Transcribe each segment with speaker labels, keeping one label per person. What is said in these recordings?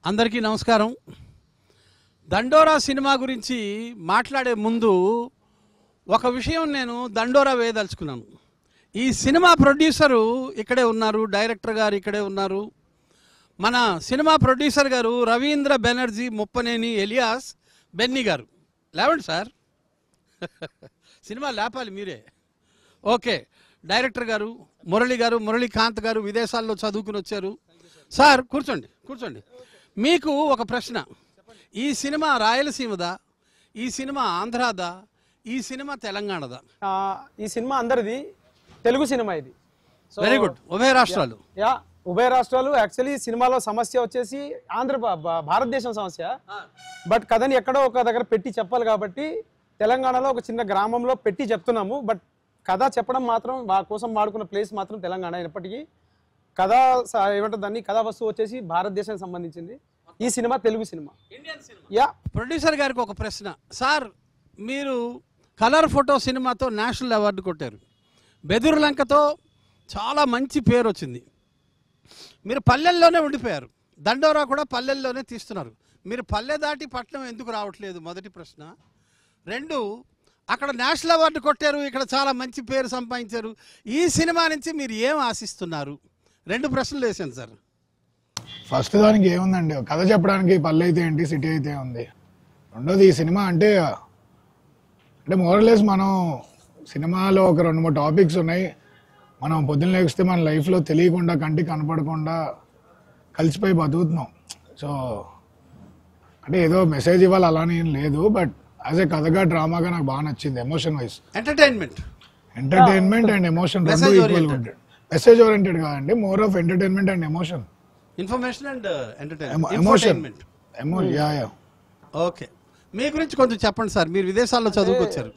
Speaker 1: అందరికీ నమస్కారం. దండోరా సినిమా గురించి మాట్లాడే ముందు ఒక విషయం నేను దండోరా వేయదలుచుకున్నాను. ఈ సినిమా ప్రొడ్యూసరు ఇక్కడే ఉన్నారు, డైరెక్టర్ గారు ఇక్కడే ఉన్నారు. మన సినిమా ప్రొడ్యూసర్ గారు రవీంద్ర బెనర్జీ ముప్పనేని ఎలియాస్ బెన్నీ గారు. లేవండి సార్, సినిమా లేపాలి మీరే. ఓకే, డైరెక్టర్ గారు మురళి గారు, మురళీకాంత్ గారు విదేశాల్లో చదువుకుని వచ్చారు. సార్ కూర్చోండి కూర్చోండి. మీకు ఒక ప్రశ్న, ఈ సినిమా రాయలసీమదా, ఈ సినిమా ఆంధ్రాదా, ఈ సినిమా తెలంగాణదా?
Speaker 2: ఈ సినిమా అందరిది, తెలుగు సినిమా ఇది.
Speaker 1: Very good. ఉభయ రాష్ట్రాలు.
Speaker 2: ఉభయ రాష్ట్రాలు. యాక్చువల్లీ సినిమాలో సమస్య వచ్చేసి భారతదేశం సమస్య, బట్ కథని ఎక్కడో ఒక దగ్గర పెట్టి చెప్పాలి కాబట్టి తెలంగాణలో ఒక చిన్న గ్రామంలో పెట్టి చెప్తున్నాము. బట్ కథ చెప్పడం మాత్రం కోసం వాడుకున్న ప్లేస్ మాత్రం తెలంగాణ అయినప్పటికీ కథ ఏమంటారు దాన్ని, కథా వస్తువు వచ్చేసి భారతదేశానికి సంబంధించింది. ఈ సినిమా తెలుగు సినిమా.
Speaker 1: ప్రొడ్యూసర్ గారికి ఒక ప్రశ్న. సార్, మీరు కలర్ ఫోటో సినిమాతో నేషనల్ అవార్డు కొట్టారు, బెదురులంకతో చాలా మంచి పేరు వచ్చింది. మీరు పల్లెల్లోనే ఉండిపోయారు, దండోరా కూడా పల్లెల్లోనే తీస్తున్నారు. మీరు పల్లె దాటి పట్నం ఎందుకు రావట్లేదు? మొదటి ప్రశ్న. రెండు, అక్కడ నేషనల్ అవార్డు కొట్టారు, ఇక్కడ చాలా మంచి పేరు సంపాదించారు. ఈ సినిమా నుంచి మీరు ఏం ఆశిస్తున్నారు? రెండు ప్రశ్నలు వేసాను సార్.
Speaker 3: ఫస్ట్ దానికి ఏముందండి, కథ చెప్పడానికి పల్లె అయితే ఏంటి, సిటీ అయితే ఉంది. రెండోది ఈ సినిమా అంటే మోరలెస్ మనం సినిమాలో ఒక 2-3 టాపిక్స్ ఉన్నాయి. మనం పొద్దున్న లేస్తే మన లైఫ్లో తెలియకుండా, కంటికి కనపడకుండా కలిసిపోయి బతుకుతున్నాం. సో అంటే ఏదో మెసేజ్ ఇవ్వాలి అలానే ఏం లేదు, బట్ యాజ్ ఏ కథగా డ్రామాగా నాకు బాగా నచ్చింది. Emotion wise
Speaker 1: entertainment
Speaker 3: and emotion రెండు ఈక్వల్ ఉంటుంది. మెసేజ్ ఓరియంటెడ్ కాదండి, more of entertainment and emotion.
Speaker 1: Information and entertainment. Okay, మీ గురించి కొంచెం చెప్పండి సార్. మీరు విదేశాల్లో చదువుకొచ్చారు.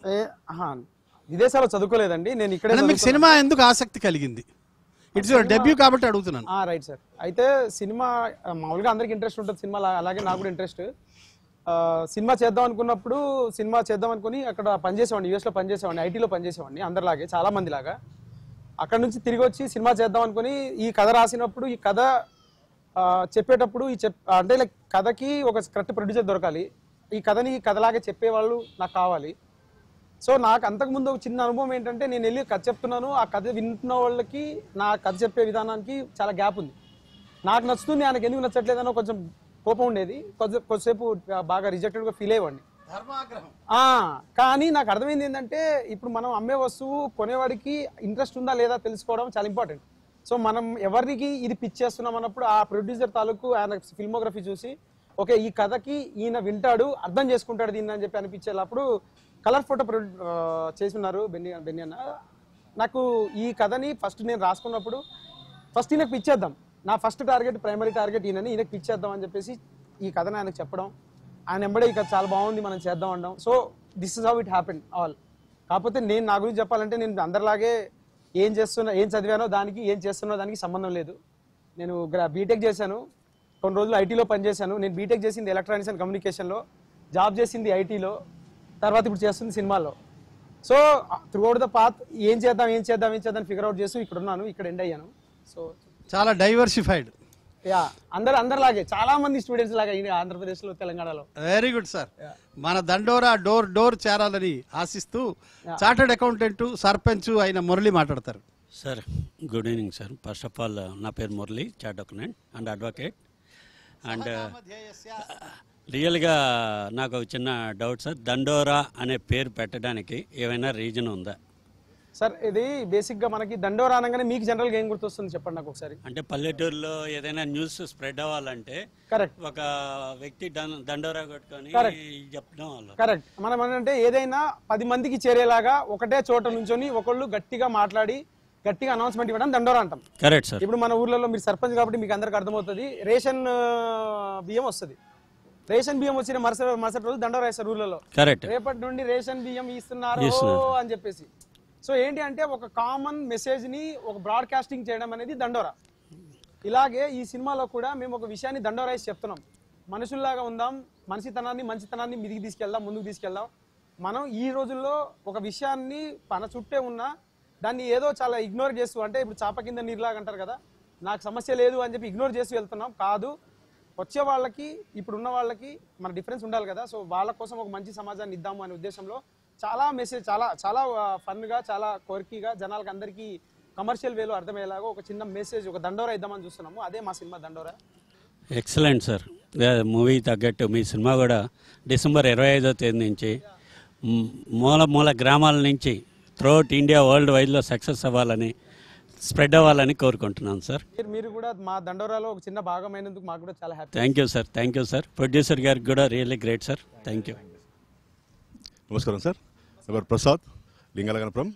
Speaker 2: విదేశాల్లో చదువుకోలేదండి, నేను ఇక్కడ.
Speaker 1: మీకు సినిమా ఎందుకు ఆసక్తి కలిగింది? ఇట్స్ యువర్ డెబ్యూ కాబట్టి అడుగుతున్నాను.
Speaker 2: Right sir. అయితే సినిమా మామూలుగా అందరికి ఇంట్రెస్ట్ ఉంటుంది సినిమా, అలాగే నాకు కూడా ఇంట్రెస్ట్. సినిమా చేద్దాం అనుకున్నప్పుడు సినిమా చేద్దాం అనుకుని అక్కడ పనిచేసేవాడిని, యూఎస్లో పనిచేసేవాడిని, ఐటీలో పనిచేసేవాడిని అందరిలాగే, చాలా మంది లాగా. అక్కడ నుంచి తిరిగి వచ్చి సినిమా చేద్దాం అనుకుని ఈ కథ రాసినప్పుడు, ఈ కథ చెప్పేటప్పుడు అంటే లైక్ కథకి ఒక కరెక్ట్ ప్రొడ్యూసర్ దొరకాలి, ఈ కథని కథలాగే చెప్పేవాళ్ళు నాకు కావాలి. సో నాకు అంతకుముందు ఒక చిన్న అనుభవం ఏంటంటే, నేను వెళ్ళి కథ చెప్తున్నాను, ఆ కథ వింటున్న వాళ్ళకి నా కథ చెప్పే విధానానికి చాలా గ్యాప్ ఉంది. నాకు నచ్చుతుంది, ఆయనకు ఎందుకు నచ్చట్లేదనో కొంచెం కోపం ఉండేది. కొద్దిసేపు బాగా రిజెక్టెడ్గా ఫీల్ అయ్యేవాడిని. కానీ నాకు అర్థమైంది ఏంటంటే, ఇప్పుడు మనం అమ్మే వస్తువు కొనేవాడికి ఇంట్రెస్ట్ ఉందా లేదా తెలుసుకోవడం చాలా ఇంపార్టెంట్. సో మనం ఎవరికి ఇది పిచ్ చేస్తున్నాం అన్నప్పుడు ఆ ప్రొడ్యూసర్ తాలూకు ఆయన ఫిల్మోగ్రఫీ చూసి, ఓకే ఈ కథకి ఈయన వింటాడు, అర్థం చేసుకుంటాడు దీన్ని అని చెప్పి అనిపించేటప్పుడు కలర్ ఫోటో చేసి ఉన్నారు బెన్నీ అన్న. నాకు ఈ కథని ఫస్ట్ నేను రాసుకున్నప్పుడు ఫస్ట్ ఈయనకు పిచ్ చేద్దాం, నా ఫస్ట్ టార్గెట్, ప్రైమరీ టార్గెట్ ఈయనని, ఈయనకు పిచ్ చేద్దాం అని చెప్పేసి ఈ కథని ఆయనకు చెప్పడం, ఆయన ఎంబడే ఈ కథ చాలా బాగుంది మనం చేద్దాం అనడం. So this is how it happen all. కాకపోతే నేను నా గురించి చెప్పాలంటే, నేను అందరిలాగే ఏం చదివానో దానికి, ఏం చేస్తున్నో దానికి సంబంధం లేదు. నేను బీటెక్ చేశాను, కొన్ని రోజులు ఐటీలో పనిచేశాను. నేను బీటెక్ చేసింది ఎలక్ట్రానిక్స్ అండ్ కమ్యూనికేషన్లో, జాబ్ చేసింది ఐటీలో, తర్వాత ఇప్పుడు చేస్తుంది సినిమాలో. So through out the path ఏం చేద్దాం ఫిగర్ అవుట్ చేస్తూ ఇక్కడ ఉన్నాను, ఇక్కడ ఎండ్ అయ్యాను. సో
Speaker 1: చాలా డైవర్సిఫైడ్.
Speaker 2: అందరిలాగే చాలా మంది స్టూడెంట్స్ లాగా ఆంధ్రప్రదేశ్లో, తెలంగాణలో.
Speaker 1: Very good sir. మన దండోరా డోర్ చేరాలని ఆశిస్తూ చార్టర్డ్ అకౌంటెంట్, సర్పంచ్ అయిన మురళి మాట్లాడతారు.
Speaker 4: Sir good evening sir. First of all నా పేరు Murali, chartered accountant and advocate. And రియల్గా నాకు ఒక చిన్న డౌట్ సార్, దండోరా అనే పేరు పెట్టడానికి ఏమైనా రీజన్ ఉందా
Speaker 2: సార్? ఇది బేసిక్గా మనకి దండోరా అనగానే మీకు జనరల్గా ఏం గుర్తొస్తుంది చెప్పండి నాకు ఒకసారి.
Speaker 4: అంటే పల్లెటూరులో ఏదైనా న్యూస్ స్ప్రెడ్ అవ్వాలంటే
Speaker 2: కరెక్ట్,
Speaker 4: ఒక వ్యక్తి దండోరా కొట్టుకొని చెప్పడం వల్ల.
Speaker 2: కరెక్ట్. మనం అంటే ఏదైనా 10 మందికి చేరేలాగా ఒకటే చోట నుంచొని ఒకళ్ళు గట్టిగా మాట్లాడి గట్టిగా అనౌన్స్మెంట్ ఇవ్వడం దండోరా అంటాం.
Speaker 4: Correct sir.
Speaker 2: ఇప్పుడు మన ఊర్లలో మీరు సర్పంచ్ కాబట్టి మీకు అందరికి అర్థమవుతుంది, రేషన్ బియ్యం వస్తుంది. రేషన్ బియ్యం వచ్చిన మరుసటి రోజు దండోరా వేస్తారు ఊర్లలో.
Speaker 4: కరెక్ట్.
Speaker 2: రేపటి నుండి రేషన్ బియ్యం ఇస్తున్నారు అని చెప్పేసి. సో ఏంటి అంటే, ఒక కామన్ మెసేజ్ ని ఒక బ్రాడ్కాస్టింగ్ చేయడం అనేది దండోరా. ఇలాగే ఈ సినిమాలో కూడా మేము ఒక విషయాన్ని దండోరాయిస్ చెప్తున్నాం. మనుషుల్లాగా ఉందాం, మంచితనాన్ని మీదికి తీసుకెళ్దాం, ముందుకు తీసుకెళ్దాం. మనం ఈ రోజుల్లో ఒక విషయాన్ని మన చుట్టే ఉన్నా దాన్ని ఏదో చాలా ఇగ్నోర్ చేస్తూ, అంటే ఇప్పుడు చాప కింద నీరులాగా అంటారు కదా, నాకు సమస్య లేదు అని చెప్పి ఇగ్నోర్ చేస్తూ వెళ్తున్నాం. కాదు, వచ్చే వాళ్ళకి ఇప్పుడున్న వాళ్ళకి మన డిఫరెన్స్ ఉండాలి కదా. సో వాళ్ళ కోసం ఒక మంచి సమాజాన్ని ఇద్దాము అనే ఉద్దేశంలో చాలా మెసేజ్ చాలా చాలా ఫన్గా చాలా కోరికగా జనాలకు అందరికీ కమర్షియల్ వేలో అర్థమయ్యేలాగా ఒక చిన్న మెసేజ్ ఒక దండోరా ఇద్దామని చూస్తున్నాము. అదే మా సినిమా దండోరా.
Speaker 4: Excellent sir. మూవీ తగ్గట్టు మీ సినిమా కూడా డిసెంబర్ 25వ తేదీ నుంచి మూల గ్రామాల నుంచి త్రూఅవుట్ ఇండియా వరల్డ్ వైడ్లో సక్సెస్ అవ్వాలని స్ప్రెడ్ అవ్వాలని కోరుకుంటున్నాను సార్.
Speaker 2: మీరు కూడా మా దండోరాలో ఒక చిన్న భాగమైనందుకు మాకు కూడా చాలా happy.
Speaker 4: Thank you sir. Producer గారికి కూడా really great sir. Thank you.
Speaker 5: నమస్కారం సార్. ఎవరు ప్రసాద్ లింగలగనపురం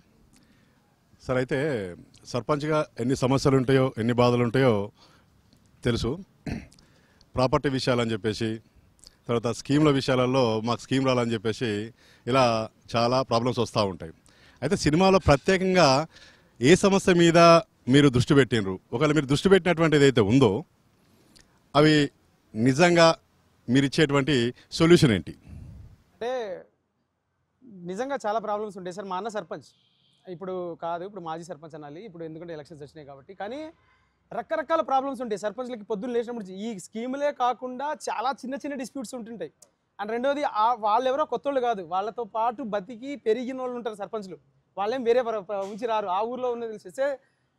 Speaker 5: సార్. అయితే సర్పంచ్గా ఎన్ని సమస్యలు ఉంటాయో ఎన్ని బాధలు ఉంటాయో తెలుసు. ప్రాపర్టీ విషయాలని చెప్పేసి, తర్వాత స్కీమ్ల విషయాలలో మాకు స్కీమ్ రాలని చెప్పేసి ఇలా చాలా ప్రాబ్లమ్స్ వస్తూ ఉంటాయి. అయితే సినిమాలో ప్రత్యేకంగా ఏ సమస్య మీద మీరు దృష్టి పెట్టినరు, ఒకవేళ మీరు దృష్టి పెట్టినటువంటి ఏదైతే ఉందో అవి నిజంగా మీరు ఇచ్చేటువంటి సొల్యూషన్ ఏంటి?
Speaker 2: అంటే నిజంగా చాలా ప్రాబ్లమ్స్ ఉంటాయి సార్. మా అన్న సర్పంచ్ ఇప్పుడు కాదు, ఇప్పుడు మాజీ సర్పంచ్ అనాలి, ఇప్పుడు ఎందుకంటే ఎలక్షన్స్ వచ్చినాయి కాబట్టి. కానీ రకరకాల ప్రాబ్లమ్స్ ఉంటాయి సర్పంచ్లకి. పొద్దున్న లేచినప్పుడు ఈ స్కీములే కాకుండా చాలా చిన్న చిన్న డిస్ప్యూట్స్ ఉంటుంటాయి. అండ్ రెండోది వాళ్ళు ఎవరో కొత్తోళ్ళు కాదు, వాళ్ళతో పాటు బతికి పెరిగిన వాళ్ళు ఉంటారు సర్పంచ్లు. వాళ్ళేం వేరే ఉంచి రారు, ఆ ఊర్లో ఉన్నది తెలిసేస్తే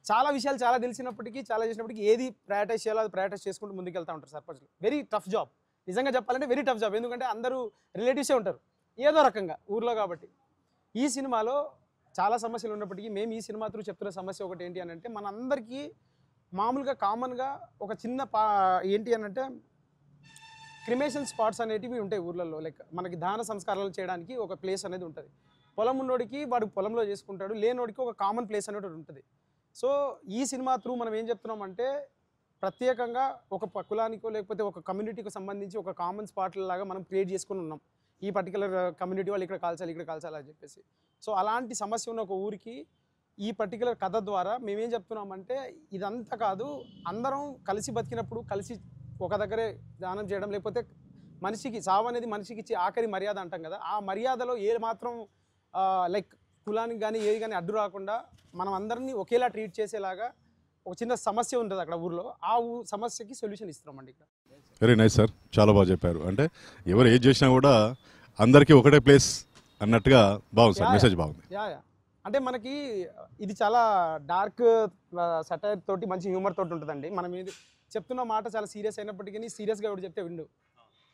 Speaker 2: చాలా విషయాలు చాలా తెలిసినప్పటికీ చాలా చేసినప్పటికీ ఏది ప్రయారిటైజ్ చేయాలో అది ప్రయారిటైజ్ చేసుకుంటూ ముందుకు వెళ్తూ ఉంటారు సర్పంచ్లు. వెరీ టఫ్ జాబ్, నిజంగా చెప్పాలంటే వెరీ టఫ్ జాబ్. ఎందుకంటే అందరూ రిలేటివ్సే ఉంటారు ఏదో రకంగా ఊర్లో కాబట్టి. ఈ సినిమాలో చాలా సమస్యలు ఉన్నప్పటికీ మేము ఈ సినిమా త్రూ చెప్తున్న సమస్య ఒకటి ఏంటి అని అంటే, మనందరికీ మామూలుగా కామన్గా ఒక చిన్న ఏంటి అని అంటే క్రిమేషన్ స్పాట్స్ అనేటివి ఉంటాయి ఊర్లలో. లైక్ మనకి దాన సంస్కారాలు చేయడానికి ఒక ప్లేస్ అనేది ఉంటుంది. పొలం ఉన్నోడికి వాడు పొలంలో చేసుకుంటాడు, లేనోడికి ఒక కామన్ ప్లేస్ అనేది ఉంటుంది. సో ఈ సినిమా త్రూ మనం ఏం చెప్తున్నామంటే, ప్రత్యేకంగా ఒక కులానికో లేకపోతే ఒక కమ్యూనిటీకి సంబంధించి ఒక కామన్ స్పాట్ లాగా మనం క్రియేట్ చేసుకుని ఉన్నాం. ఈ పర్టికులర్ కమ్యూనిటీ వాళ్ళు ఇక్కడ కాల్చాలి అని చెప్పేసి. సో అలాంటి సమస్య ఉన్న ఒక ఊరికి ఈ పర్టికులర్ కథ ద్వారా మేమేం చెప్తున్నామంటే, ఇదంతా కాదు, అందరం కలిసి బతికినప్పుడు కలిసి ఒక దగ్గరే దానం చేయడం, లేకపోతే మనిషికి సావు అనేది మనిషికి ఇచ్చే ఆఖరి మర్యాద అంటాం కదా, ఆ మర్యాదలో ఏ మాత్రం లైక్ కులానికి కానీ ఏది కానీ అడ్డు రాకుండా మనం అందరినీ ఒకేలా ట్రీట్ చేసేలాగా ఒక చిన్న సమస్య ఉంటుంది అక్కడ ఊర్లో. ఆ సమస్యకి సొల్యూషన్ ఇస్తున్నామండి ఇక్కడ.
Speaker 5: వెరీ నైస్ సార్, చాలా బాగా చెప్పారు. అంటే ఎవరు ఏది చేసినా కూడా అందరికీ ఒకటే ప్లేస్ అన్నట్టుగా బాగుంది సార్, మెసేజ్ బాగుంది.
Speaker 2: యా అంటే మనకి ఇది చాలా డార్క్ సటైర్ తోటి మంచి హ్యూమర్ తోటి ఉంటుందండి. మనం ఇది చెప్తున్న మాట చాలా సీరియస్ అయినప్పటికీ సీరియస్గా ఎవరు చెప్తే విండు.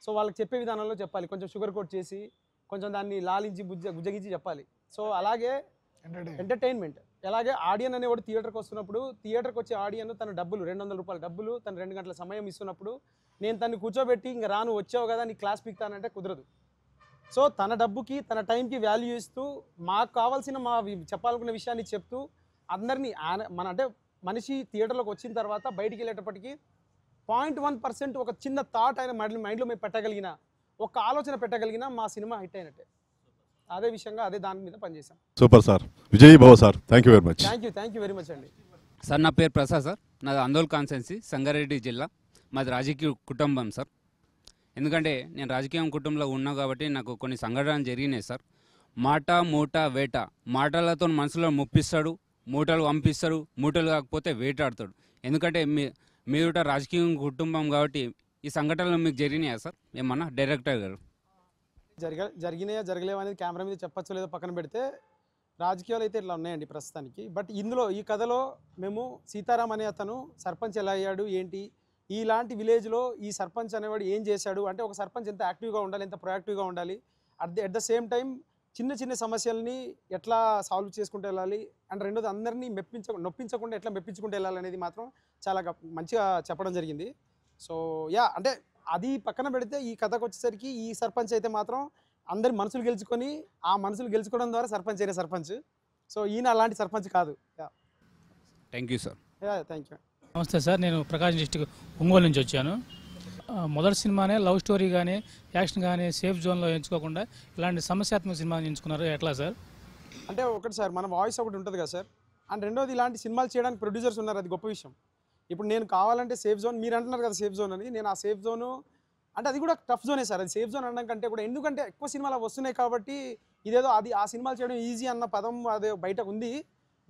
Speaker 2: సో వాళ్ళకి చెప్పే విధానంలో చెప్పాలి, కొంచెం షుగర్ కోట్ చేసి కొంచెం దాన్ని లాలించి గుజ్జగించి చెప్పాలి. సో అలాగే ఎంటర్టైన్మెంట్, అలాగే ఆడియన్ అనేవాడు థియేటర్కి వస్తున్నప్పుడు థియేటర్కి వచ్చే ఆడియన్ తన డబ్బులు 200 రూపాయల డబ్బులు తన 2 గంటల సమయం ఇస్తున్నప్పుడు నేను తను కూర్చోబెట్టి ఇంకా రాను వచ్చావు కదా నీ క్లాస్ పీక్తానంటే కుదరదు. సో తన డబ్బుకి తన టైంకి వాల్యూ ఇస్తూ మాకు కావాల్సిన మా చెప్పాలనుకున్న విషయాన్ని చెప్తూ అందరినీ మన అంటే మనిషి థియేటర్లోకి వచ్చిన తర్వాత బయటికి వెళ్ళేటప్పటికి 0.1% ఒక చిన్న థాట్ ఆయన మైండ్లో మేము పెట్టగలిగిన, ఒక ఆలోచన పెట్టగలిగిన మా సినిమా హిట్ అయినట్టే. అదే విషయంగా అదే దాని మీద పనిచేసాం.
Speaker 5: సూపర్ సార్, విజయ్ భవ sir, thank you very much.
Speaker 2: Thank you very much అండి.
Speaker 6: సార్ నా పేరు ప్రసాద్ సార్, నాది అందోల్ కాన్స్టెన్సీ, సంగారెడ్డి జిల్లా. మాది రాజకీయ కుటుంబం సార్. ఎందుకంటే నేను రాజకీయ కుటుంబంలో ఉన్నా కాబట్టి నాకు కొన్ని సంఘటనలు జరిగినాయి సార్. మాట మూట వేట, మాటలతో మనసులో ముప్పిస్తాడు, మూటలు పంపిస్తాడు, మూటలు కాకపోతే వేటాడతాడు. ఎందుకంటే మీరు రాజకీయ కుటుంబం కాబట్టి ఈ సంఘటనలు మీకు జరిగినాయా సార్ ఏమన్నా డైరెక్టర్ గారు?
Speaker 2: జరిగినాయా జరగలేవా అనేది కెమెరా మీద చెప్పచ్చో లేదో పక్కన పెడితే రాజకీయాలు అయితే ఇట్లా ఉన్నాయండి ప్రస్తుతానికి. బట్ ఇందులో ఈ కథలో మేము సీతారాం అనే అతను సర్పంచ్ ఎలా అయ్యాడు ఏంటి, ఇలాంటి విలేజ్లో ఈ సర్పంచ్ అనేవాడు ఏం చేశాడు అంటే, ఒక సర్పంచ్ ఎంత యాక్టివ్గా ఉండాలి, ఎంత ప్రొయాక్టివ్గా ఉండాలి, అట్ ద సేమ్ టైం చిన్న చిన్న సమస్యల్ని ఎట్లా సాల్వ్ చేసుకుంటూ వెళ్ళాలి, అండ్ రెండోది అందరినీ నొప్పించకుండా ఎట్లా మెప్పించుకుంటూ వెళ్ళాలి అనేది మాత్రం చాలా మంచిగా చెప్పడం జరిగింది. సో అంటే అది పక్కన పెడితే ఈ కథకు వచ్చేసరికి ఈ సర్పంచ్ అయితే మాత్రం అందరి మనసులు గెలుచుకొని ఆ మనసులు గెలుచుకోవడం ద్వారా సర్పంచ్ అయిన సర్పంచ్. సో ఈయన అలాంటి సర్పంచ్ కాదు.
Speaker 6: Thank you sir.
Speaker 2: Thank you.
Speaker 7: నమస్తే సార్, నేను ప్రకాశం డిస్టిక్ ఒంగోలు నుంచి వచ్చాను. మొదటి సినిమానే లవ్ స్టోరీ కానీ యాక్షన్ కానీ సేఫ్ జోన్లో ఎంచుకోకుండా ఇలాంటి సమస్యాత్మక సినిమాని ఎంచుకున్నారు, ఎట్లా సార్?
Speaker 2: అంటే ఒకటి సార్, మన వాయిస్ ఒకటి ఉంటుంది కదా సార్, అండ్ రెండోది ఇలాంటి సినిమాలు చేయడానికి ప్రొడ్యూసర్స్ ఉన్నారు, అది గొప్ప విషయం. ఇప్పుడు నేను కావాలంటే సేఫ్ జోన్, మీరు అంటున్నారు కదా సేఫ్ జోన్ అని, నేను ఆ సేఫ్ జోను అంటే అది కూడా టఫ్ జోనే సార్. అది సేఫ్ జోన్ అనడం కంటే కూడా, ఎందుకంటే ఎక్కువ సినిమాలు వస్తున్నాయి కాబట్టి ఇదేదో అది ఆ సినిమాలు చేయడం ఈజీ అన్న పదం అదే బయట ఉంది.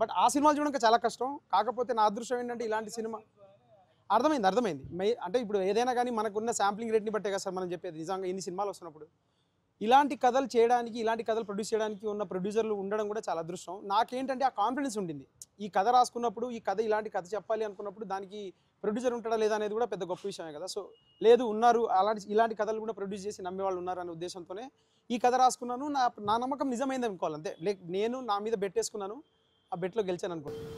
Speaker 2: బట్ ఆ సినిమాలు చూడడం చాలా కష్టం. కాకపోతే నా అదృష్టం ఏంటంటే ఇలాంటి సినిమా అర్థమైంది అంటే ఇప్పుడు ఏదైనా కానీ మనకున్న శాంప్లింగ్ రేట్ని బట్టే కదా సార్ మనం చెప్పేది. నిజంగా ఇన్ని సినిమాలు వస్తున్నప్పుడు ఇలాంటి కథలు చేయడానికి, ఇలాంటి కథలు ప్రొడ్యూస్ చేయడానికి ఉన్న ప్రొడ్యూసర్లు ఉండడం కూడా చాలా అదృష్టం. నాకేంటంటే ఆ కాన్ఫిడెన్స్ ఉండింది. ఈ కథ రాసుకున్నప్పుడు, ఈ కథ ఇలాంటి కథ చెప్పాలి అనుకున్నప్పుడు దానికి ప్రొడ్యూసర్ ఉంటాడా లేదా అనేది కూడా పెద్ద గొప్ప విషయమే కదా. సో లేదు, ఉన్నారు, ఇలాంటి కథలు కూడా ప్రొడ్యూస్ చేసి నమ్మేవాళ్ళు ఉన్నారు అనే ఉద్దేశంతోనే ఈ కథ రాసుకున్నాను. నా నమ్మకం నిజమైంది అనుకోవాలి అంతే. నేను నా మీద బెట్టేసుకున్నాను, ఆ బెట్లో గెలిచాను అనుకుంటున్నాను.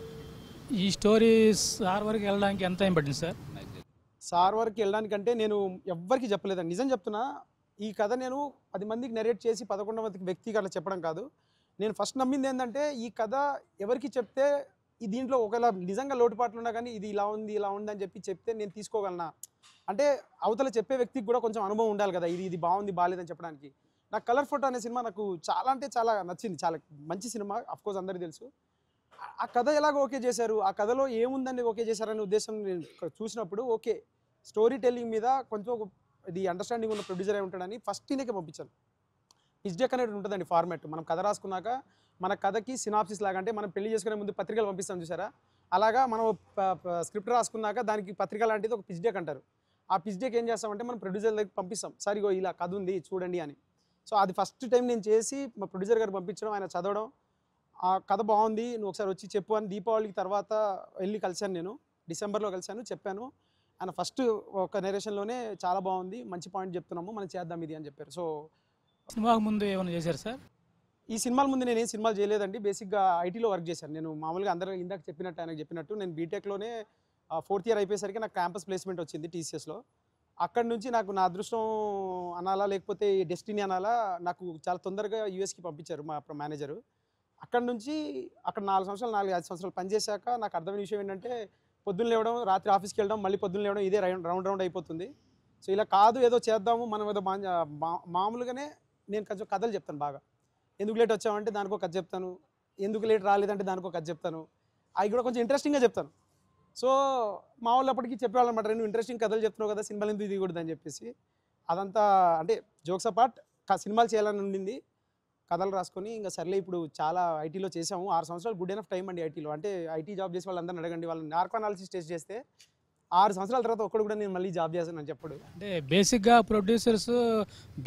Speaker 7: ఈ స్టోరీ సార్ వరకు వెళ్ళడానికి ఎంత టైం పట్టింది సార్?
Speaker 2: సార్ వరకు వెళ్ళడానికంటే నేను ఎవ్వరికి చెప్పలేదండి, నిజం చెప్తున్నా. ఈ కథ నేను 10 మందికి నెరేట్ చేసి 11వ వ్యక్తికి అట్లా చెప్పడం కాదు. నేను ఫస్ట్ నమ్మింది ఏంటంటే ఈ కథ ఎవరికి చెప్తే ఈ దీంట్లో ఒకవేళ నిజంగా లోటుపాట్లు ఉన్నా కానీ ఇది ఇలా ఉంది అని చెప్పి చెప్తే నేను తీసుకోగలనా అంటే అవతల చెప్పే వ్యక్తికి కూడా కొంచెం అనుభవం ఉండాలి కదా, ఇది బాగుంది బాగాలేదని చెప్పడానికి. నాకు కలర్ ఫోటో అనే సినిమా నాకు చాలా అంటే చాలా నచ్చింది, చాలా మంచి సినిమా. అఫ్కోర్స్ అందరికీ తెలుసు. ఆ కథ ఎలాగో ఓకే చేశారు, ఆ కథలో ఏముందని ఓకే చేశారనే ఉద్దేశం నేను చూసినప్పుడు ఓకే స్టోరీ టెల్లింగ్ మీద కొంచెం ఇది అండర్స్టాండింగ్ ఉన్న ప్రొడ్యూసర్ అయి ఉంటాడని ఫస్ట్ ఈయనకే పంపించాను. పిచ్ డెక్ అనేది ఉంటుందండి ఫార్మాట్. మనం కథ రాసుకున్నాక మన కథకి సినాప్సిస్ లాగా, అంటే మనం పెళ్లి చేసుకునే ముందు పత్రికలు పంపిస్తాం చూసారా, అలాగా మనం స్క్రిప్ట్ రాసుకున్నాక దానికి పత్రిక లాంటిది ఒక పిచ్ డెక్ అంటారు. ఆ పిచ్ డెక్ ఏం చేస్తామంటే మనం ప్రొడ్యూసర్ దగ్గరికి పంపిస్తాం, సరిగో ఇలా కథ ఉంది చూడండి అని. సో అది ఫస్ట్ టైం నేను చేసి మా ప్రొడ్యూసర్ గారు పంపించడం, ఆయన చదవడం, ఆ కథ బాగుంది నువ్వు ఒకసారి వచ్చి చెప్పు అని దీపావళికి తర్వాత వెళ్ళి కలిశాను. నేను డిసెంబర్లో కలిశాను, చెప్పాను. ఆయన ఫస్ట్ ఒక నెరేషన్లోనే చాలా బాగుంది, మంచి పాయింట్ చెప్తున్నాము, మనం చేద్దాం ఇది అని చెప్పారు. సో
Speaker 7: సినిమాకు ముందు ఏమైనా చేశారు సార్?
Speaker 2: ఈ సినిమాల ముందు నేను ఏం సినిమాలు చేయలేదండి. బేసిక్గా ఐటీలో వర్క్ చేశాను నేను. మామూలుగా అందరూ ఇందాక చెప్పినట్టు, ఆయనకు చెప్పినట్టు నేను బీటెక్లోనే 4th ఇయర్ అయిపోయేసరికి నాకు క్యాంపస్ ప్లేస్మెంట్ వచ్చింది టీసీఎస్లో. అక్కడి నుంచి నాకు నా అదృష్టం అనాలా లేకపోతే డెస్టినీ అనాలా, నాకు చాలా తొందరగా యూఎస్కి పంపించారు మా మేనేజరు. అక్కడ నుంచి అక్కడ 4-5 సంవత్సరాలు పనిచేశాక నాకు అర్థమైన విషయం ఏంటంటే పొద్దున్న లేవడం, రాత్రి ఆఫీస్కి వెళ్ళడం, మళ్ళీ పొద్దున్న లేవడం, ఇదే రౌండ్ అయిపోతుంది. సో ఇలా కాదు, ఏదో చేద్దాము మనం, ఏదో మామూలుగానే నేను కొంచెం కథలు చెప్తాను బాగా. ఎందుకు లేట్ వచ్చామంటే దానికో కథ చెప్తాను, ఎందుకు లేట్ రాలేదంటే దానికో కథ చెప్తాను, అవి కూడా కొంచెం ఇంట్రెస్టింగ్గా చెప్తాను. సో మా వాళ్ళు అప్పటికి చెప్పేవాళ్ళు అనమాట, నువ్వు ఇంట్రెస్టింగ్ కథలు చెప్తున్నావు కదా, సినిమాలు ఎందుకు దిగకూడదు అని చెప్పేసి. అదంతా అంటే జోక్స్ అపార్ట్, సినిమాలు చేయాలని ఉండింది. కథలు రాసుకొని ఇంకా సర్లే ఇప్పుడు చాలా ఐటీలో చేసాము. 6 సంవత్సరాలు గుడ్ ఎనఫ్ టైం అండి ఐటీలో. అంటే ఐటీ జాబ్ చేసే వాళ్ళందరినీ అడగండి, వాళ్ళని నార్కో అనాలిసిస్ టెస్ట్ చేస్తే 6 సంవత్సరాల తర్వాత ఒక్కడు కూడా నేను మళ్ళీ జాబ్ చేశాను అని చెప్పడు.
Speaker 7: అంటే బేసిక్గా ప్రొడ్యూసర్స్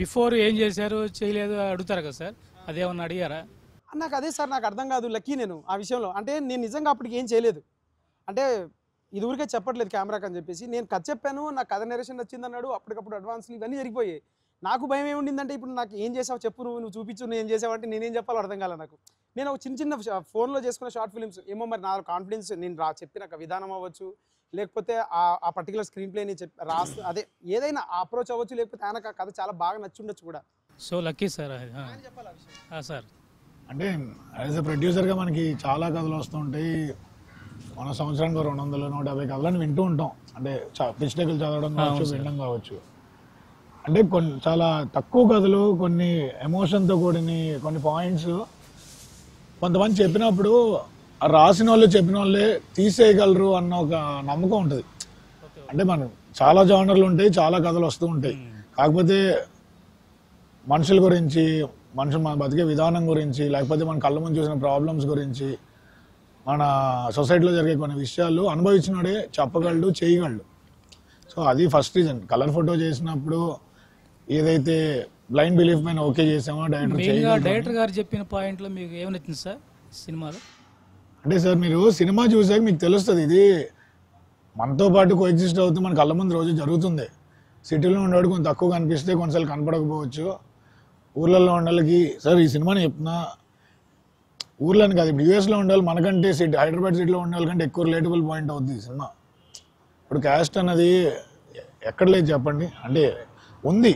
Speaker 7: బిఫోర్ ఏం చేశారు చేయలేదు అడుగుతారు కదా సార్, అదేమన్నా అడిగారా?
Speaker 2: నాకు అదే సార్, నాకు అర్థం కాదు. లక్కీ నేను ఆ విషయంలో, అంటే నేను నిజంగా అప్పటికి ఏం చేయలేదు. అంటే ఇది ఊరికే చెప్పట్లేదు కెమెరాకి అని చెప్పేసి నేను కథ చెప్పాను, నాకు కథ నెరేషన్ వచ్చింది అన్నాడు, అప్పటికప్పుడు అడ్వాన్స్లు ఇవన్నీ జరిగిపోయాయి. నాకు భయం ఏముండిందంటే ఇప్పుడు నాకు ఏం చేసావు చెప్పు, నువ్వు చూపించు, నేను ఏం చేసావంటే నేనేం చెప్పాలో అర్థం కాలే నాకు. నేను ఒక చిన్న ఫోన్లో చేసుకున్న షార్ట్ ఫిలిమ్స్ ఏమో మరి నా కాన్ఫిడెన్స్, నేను చెప్పిన విధానం అవ్వచ్చు, లేకపోతే ఆ పర్టికులర్ స్క్రీన్ ప్లేని రాసి అదే ఏదైనా అప్రోచ్ అవ్వచ్చు, లేకపోతే ఆయనకు ఆ కథ చాలా బాగా నచ్చుండొచ్చు కూడా.
Speaker 7: So lucky sir sir.
Speaker 3: అంటే యాజ్ ఎ ప్రొడ్యూసర్గా మనకి చాలా కథలు వస్తూ ఉంటాయి. మన సంవత్సరానికి 200-150 కథలను వింటూ ఉంటాం. అంటే పిచ్ డెక్లు చదవడం కావచ్చు, వినడం కావచ్చు. అంటే కొన్ని చాలా తక్కువ కథలు, కొన్ని ఎమోషన్తో కూడిన కొన్ని పాయింట్స్ కొంతమంది చెప్పినప్పుడు రాసిన వాళ్ళు చెప్పిన వాళ్ళే తీసేయగలరు అన్న ఒక నమ్మకం ఉంటుంది. అంటే మనం చాలా జానర్లు ఉంటాయి, చాలా కథలు వస్తూ ఉంటాయి. కాకపోతే మనుషుల గురించి, మనుషులు మన బతికే విధానం గురించి, లేకపోతే మన కళ్ళ ముందు చూసిన ప్రాబ్లమ్స్ గురించి, మన సొసైటీలో జరిగే కొన్ని విషయాలు అనుభవించినోడే చెప్పగలడు, చేయగలడు. సో అది ఫస్ట్ రీజన్. కలర్ ఫోటో చేసినప్పుడు ఏదైతే బ్లైండ్ బిలీఫ్ పైన ఓకే చేసామో
Speaker 7: డైరెక్టర్ గారు చెప్పిన పాయింట్లో మీకు ఏమనిచ్చింది సార్ సినిమాలో?
Speaker 3: అంటే సార్ మీరు సినిమా చూసాక మీకు తెలుస్తుంది, ఇది మనతో పాటు కోఎగ్జిస్ట్ అవుతూ మన కళ్ళ ముందు రోజు జరుగుతుంది. సిటీలో ఉండేవాడు కొంచెం తక్కువ కనిపిస్తే కొన్నిసార్లు కనపడకపోవచ్చు. ఊర్లలో ఉండే వాళ్ళకి సార్ ఈ సినిమాని చెప్తున్నా, ఊర్లోని కాదు ఇప్పుడు యూఎస్లో ఉండే వాళ్ళు మనకంటే హైదరాబాద్ సిటీలో ఉండే వాళ్ళకంటే ఎక్కువ రిలేటబుల్ పాయింట్ అవుతుంది ఈ సినిమా. ఇప్పుడు క్యాస్ట్ అన్నది ఎక్కడ లేదు చెప్పండి, అంటే ఉంది.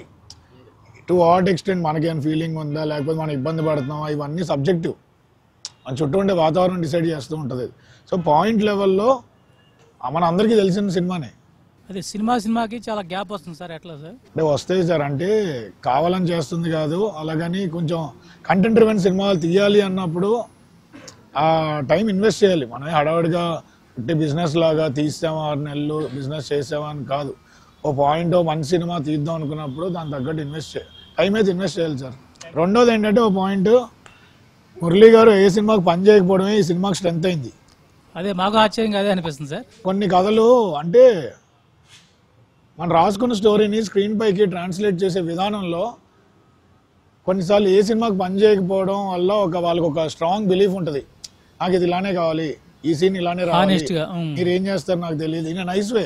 Speaker 3: టు వాట్ ఎక్స్టెంట్ మనకేమైనా ఫీలింగ్ ఉందా, లేకపోతే మనం ఇబ్బంది పడుతున్నామా, ఇవన్నీ సబ్జెక్టివ్. మన చుట్టూ ఉండే వాతావరణం డిసైడ్ చేస్తూ ఉంటుంది. సో పాయింట్ లెవెల్లో మన అందరికీ తెలిసిన సినిమానే.
Speaker 7: అదే సినిమాకి చాలా గ్యాప్ వస్తుంది సార్, ఎట్లా సార్?
Speaker 3: అంటే వస్తాయి సార్, అంటే కావాలని చేస్తుంది కాదు, అలాగని కొంచెం కంటెంట్ డ్రివెన్ సినిమాలు తీయాలి అన్నప్పుడు ఆ టైం ఇన్వెస్ట్ చేయాలి. మనమే హడావుడిగా అంటే బిజినెస్ లాగా తీసామా 6 నెలలు బిజినెస్ చేసామా అని కాదు. ఓ పాయింట్ మంచి సినిమా తీద్దాం అనుకున్నప్పుడు దాని తగ్గట్టు టైం అయితే ఇన్వెస్ట్ చేయాలి సార్. రెండోది ఏంటంటే ఓ పాయింట్, మురళీ గారు ఏ సినిమాకి పని చేయకపోవడమే ఈ సినిమాకి స్ట్రెంత్ అయింది.
Speaker 7: అదే మాకు ఆశ్చర్యంగా అదే అనిపిస్తుంది సార్.
Speaker 3: కొన్ని కథలు అంటే మనం రాసుకున్న స్టోరీని స్క్రీన్ పైకి ట్రాన్స్లేట్ చేసే విధానంలో కొన్నిసార్లు ఏ సినిమాకి పని చేయకపోవడం వల్ల వాళ్ళకి ఒక స్ట్రాంగ్ బిలీఫ్ ఉంటుంది, నాకు ఇది ఇలానే కావాలి, ఈ సీన్ ఇలానే రావాలి,
Speaker 7: Honest గా,
Speaker 3: మీరు ఏం చేస్తారు నాకు తెలియదు. ఇన్ నైస్ వే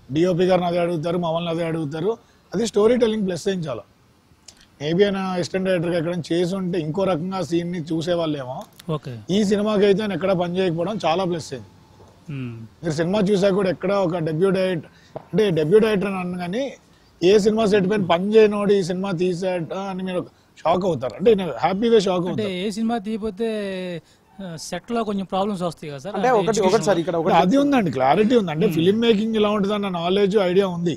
Speaker 3: డిఓపి గారిని అదే అడుగుతారు, మమ్మల్ని అదే అడుగుతారు. అది స్టోరీ టెల్లింగ్ ప్లస్ ఏం చాలా. మేబీ ఆయన అసిస్టెంట్ డైరెక్టర్గా ఎక్కడైనా చేసి ఉంటే ఇంకో రకంగా సీన్ని చూసేవాళ్ళేమో.
Speaker 7: ఓకే.
Speaker 3: ఈ సినిమాకి అయితే ఆయన ఎక్కడ పని చేయకపోవడం చాలా ప్లస్ అయింది. మీరు సినిమా చూసాక కూడా ఎక్కడ ఒక డెబ్యూ డైరెక్టర్ అని అన్న కానీ ఏ సినిమా సెట్ పైన పని చేయనోడు ఈ సినిమా తీసాట అని మీరు షాక్ అవుతారు. అంటే హ్యాపీగా షాక్
Speaker 7: అంటే
Speaker 3: అవుతారు.
Speaker 7: ఏ సినిమా తీయపోతే సెట్ లో కొంచెం ప్రాబ్లమ్స్ వస్తాయి కదా సార్.
Speaker 2: అంటే ఒకటి సార్ ఇక్కడ ఒకటి
Speaker 3: అది ఉందండి, క్లారిటీ ఉంది. అంటే ఫిల్మ్ మేకింగ్ ఇలా ఉంటుంది అన్న నాలెడ్జ్ ఐడియా ఉంది.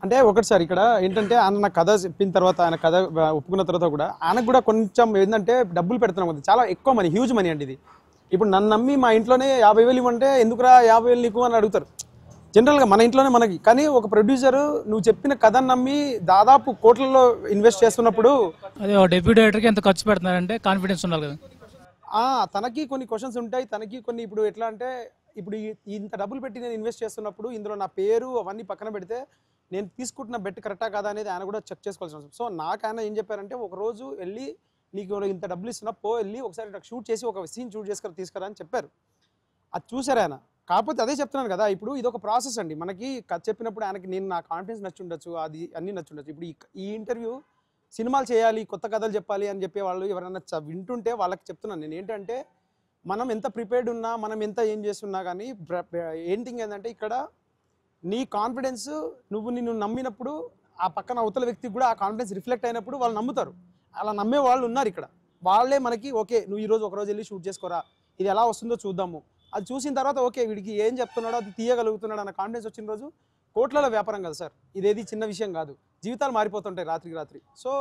Speaker 2: అంటే ఒకటి సార్ ఇక్కడ ఏంటంటే ఆయన నా కథ చెప్పిన తర్వాత, ఆయన కథ ఒప్పుకున్న తర్వాత కూడా ఆయనకు కూడా కొంచెం ఏంటంటే డబ్బులు పెడుతున్నాం కదా, చాలా ఎక్కువ మనీ, హ్యూజ్ మనీ అండి ఇది. ఇప్పుడు నన్ను నమ్మి మా ఇంట్లోనే 50,000 ఇవ్వంటే ఎందుకురా 50,000 నీకు అని అడుగుతారు జనరల్గా మన ఇంట్లోనే మనకి. కానీ ఒక ప్రొడ్యూసర్ నువ్వు చెప్పిన కథను నమ్మి దాదాపు కోట్లలో ఇన్వెస్ట్ చేస్తున్నప్పుడు
Speaker 7: అదే డెబ్యూ డైరెక్టర్కి ఎంత ఖర్చు పెడుతున్నారంటే కాన్ఫిడెన్స్ ఉండాలి కదా.
Speaker 2: తనకి కొన్ని క్వశ్చన్స్ ఉంటాయి, తనకి కొన్ని ఇప్పుడు ఎట్లా అంటే ఇప్పుడు ఇంత డబ్బులు పెట్టి నేను ఇన్వెస్ట్ చేస్తున్నప్పుడు ఇందులో నా పేరు అవన్నీ పక్కన పెడితే నేను తీసుకుంటున్న బెట్ కరెక్టా కాదా అనేది ఆయన కూడా చెక్ చేసుకోవాల్సిన అవసరం. సో నాకు ఆయన ఏం చెప్పారంటే ఒక రోజు వెళ్ళి నీకు ఇంత డబ్బులు ఇస్తున్నా వెళ్ళి ఒకసారి నాకు షూట్ చేసి ఒక సీన్ షూట్ చేసుకొని తీసుకురా అని చెప్పారు. అది చూసారు ఆయన. కాకపోతే అదే చెప్తున్నాను కదా, ఇప్పుడు ఇది ఒక ప్రాసెస్ అండి. మనకి కథ చెప్పినప్పుడు ఆయనకి నా కాన్ఫిడెన్స్ నచ్చుండొచ్చు, అది అన్నీ నచ్చుండొచ్చు. ఇప్పుడు ఈ ఇంటర్వ్యూ సినిమాలు చేయాలి, కొత్త కథలు చెప్పాలి అని చెప్పే వాళ్ళు ఎవరైనా వింటుంటే వాళ్ళకి చెప్తున్నాను నేను ఏంటంటే, మనం ఎంత ప్రిపేర్డ్ ఉన్నా, మనం ఎంత ఏం చేస్తున్నా కానీ ఏంటింగ్ ఏంటంటే ఇక్కడ నీ కాన్ఫిడెన్స్ నిన్ను నమ్మినప్పుడు ఆ పక్కన అవతల వ్యక్తికి కూడా ఆ కాన్ఫిడెన్స్ రిఫ్లెక్ట్ అయినప్పుడు వాళ్ళు నమ్ముతారు. అలా నమ్మే వాళ్ళు ఉన్నారు ఇక్కడ. వాళ్ళే మనకి ఓకే నువ్వు ఈరోజు ఒకరోజు వెళ్ళి షూట్ చేసుకోరా, ఇది ఎలా వస్తుందో చూద్దాము, అది చూసిన తర్వాత ఓకే వీడికి ఏం చెప్తున్నాడో అది తీయగలుగుతున్నాడు అన్న కాన్ఫిడెన్స్ వచ్చిన రోజు కోట్లలో వ్యాపారం కదా సార్. ఇదేది చిన్న విషయం కాదు, జీవితాలు మారిపోతుంటాయి రాత్రికి రాత్రి. సో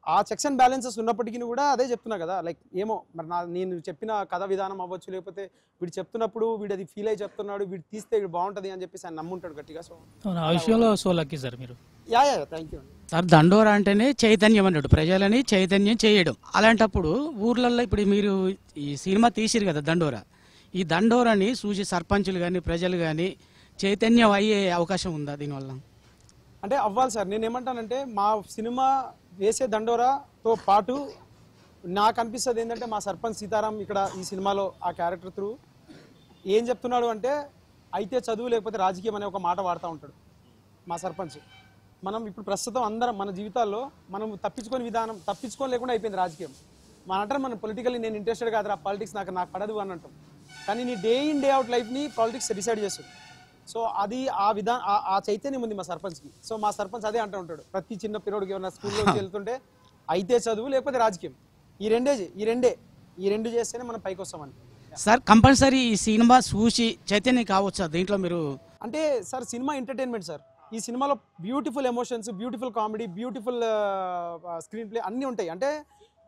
Speaker 2: ఆ చెక్స్ అండ్ బ్యాలెన్సెస్ ఉన్నప్పటికీ కూడా అదే చెప్తున్నా కదా, లైక్ ఏమో మరి నేను చెప్పిన కథ విధానం అవ్వచ్చు, లేకపోతే వీడు చెప్తున్నప్పుడు వీడు అది ఫీల్ అయ్యి చెప్తున్నాడు, వీడు తీస్తే వీడు బాగుంటుంది అని చెప్పేసి ఆయన నమ్ముంటాడు గట్టిగా. సో
Speaker 7: ఆ విషయంలో సో లక్కీ సార్ మీరు.
Speaker 2: Yeah thank you
Speaker 1: sir. దండోరా అంటేనే చైతన్యం అన్నాడు, ప్రజలని చైతన్యం చేయడం. అలాంటప్పుడు ఊర్లలో ఇప్పుడు మీరు ఈ సినిమా తీసిరు కదా దండోరా, ఈ దండోరాని చూసి సర్పంచులు కానీ ప్రజలు కానీ చైతన్యం అయ్యే అవకాశం ఉందా దీనివల్ల?
Speaker 2: అంటే అవ్వాలి సార్. నేను ఏమంటానంటే మా సినిమా వేసే దండోరాతో పాటు నాకు అనిపిస్తుంది ఏంటంటే మా సర్పంచ్ సీతారాం ఇక్కడ ఈ సినిమాలో ఆ క్యారెక్టర్ త్రూ ఏం చెప్తున్నాడు అంటే అయితే చదువు లేకపోతే రాజకీయం అనే ఒక మాట వాడుతూ ఉంటాడు మా సర్పంచ్. మనం ఇప్పుడు ప్రస్తుతం అందరం మన జీవితాల్లో మనం తప్పించుకొని లేకుండా అయిపోయింది రాజకీయం. మన అంటారు మనం పొలిటికల్లీ నేను ఇంట్రెస్టెడ్ కాదురా, పాలిటిక్స్ నాకు పడదు అని అంటాం. కానీ నీ డే ఇన్ డే అవుట్ లైఫ్ని పాలిటిక్స్ డిసైడ్ చేస్తుంది. సో అది ఆ చైతన్యం ఉంది మా సర్పంచ్కి. సో మా సర్పంచ్ అదే అంటూ ఉంటాడు ప్రతి చిన్న పిల్లోడికి, ఏమన్నా స్కూల్లోకి వెళ్తుంటే అయితే చదువు లేకపోతే రాజకీయం, ఈ రెండు చేస్తేనే మనం పైకి వస్తామని.
Speaker 1: సార్ కంపల్సరీ ఈ సినిమా చూసి చైతన్యం కావచ్చా దీంట్లో మీరు?
Speaker 2: అంటే సార్ సినిమా ఎంటర్టైన్మెంట్ సార్. ఈ సినిమాలో beautiful emotions, beautiful comedy, beautiful screen play అన్నీ ఉంటాయి. అంటే